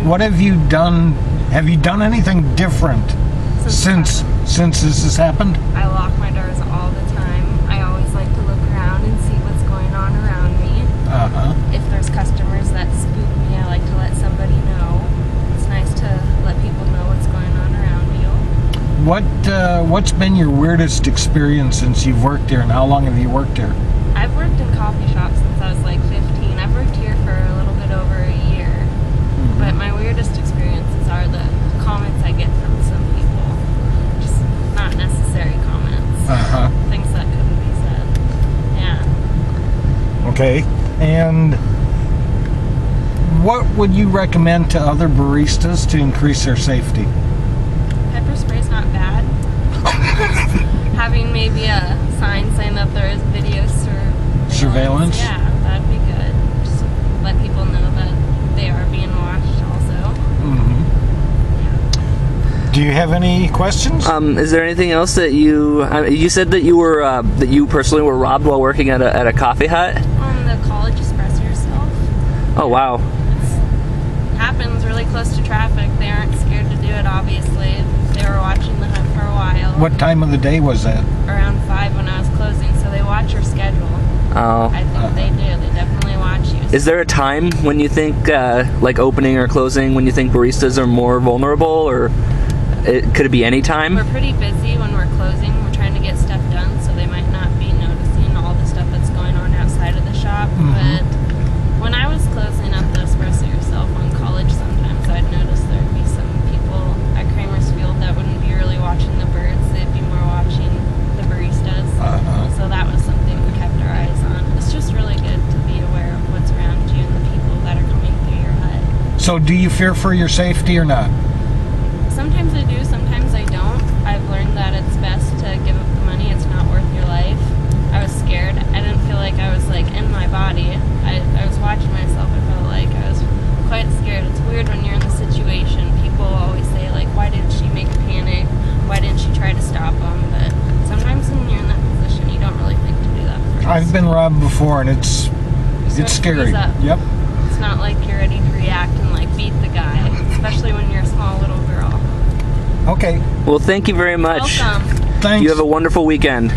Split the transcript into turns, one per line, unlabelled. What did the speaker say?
What have you done? Have you done anything different since this has happened?
I lock my doors all the time. I always like to look around and see what's going on around me. If there's customers that spook me, I like to let somebody know. It's nice to let people know what's going on around you.
What's been your weirdest experience since you've worked here, and how long have you worked here?
I've worked in coffee shops since I was like 15. I've worked here for a little bit over a year. But my weirdest experiences are the comments I get from some people. Just not necessary comments. Things that couldn't be said. Yeah.
Okay. And what would you recommend to other baristas to increase their safety?
Pepper spray's not bad. Having maybe a sign saying that there is video surveillance. Yeah, that'd be good. Just let people know that they are being watched also.
Do you have any questions?
Is there anything else that you said that you were that you personally were robbed while working at a coffee hut?
On the college Espresso Yourself.
Oh wow.
It happens really close to traffic. They aren't scared to do it, obviously. They were watching the hunt for a while.
What time of the day was that?
Around 5 when I was closing, so they watch your schedule.
Oh.
I think they do. They definitely watch you.
Is there a time when you think, like opening or closing, when you think baristas are more vulnerable, or could it be any time?
We're pretty busy when we're closing. We're trying to get stuff done, so they might not be noticing all the stuff that's going on outside of the shop. But when I was closing up the Espresso Yourself on college, sometimes I'd notice there'd be some people at Kramer's Field that wouldn't be really watching the birds. They'd be more watching the baristas. So that was something we kept our eyes on. It's just really good to be aware of what's around you and the people that are coming through your hut.
So do you fear for your safety or not?
Sometimes I do, sometimes I don't. I've learned that it's best to give up the money. It's not worth your life. I was scared. I didn't feel like I was like in my body. I was watching myself. I felt like I was quite scared. It's weird when you're in the situation. People always say like, why didn't she make a panic? Why didn't she try to stop them? But sometimes when you're in that position, you don't really think to do that first.
I've been robbed before, and it's scary. Yep.
It's not like you're ready to react and like beat the guy, especially when you're a small little girl.
Okay.
Well, thank you very much.
Welcome.
Thanks.
You have a wonderful weekend.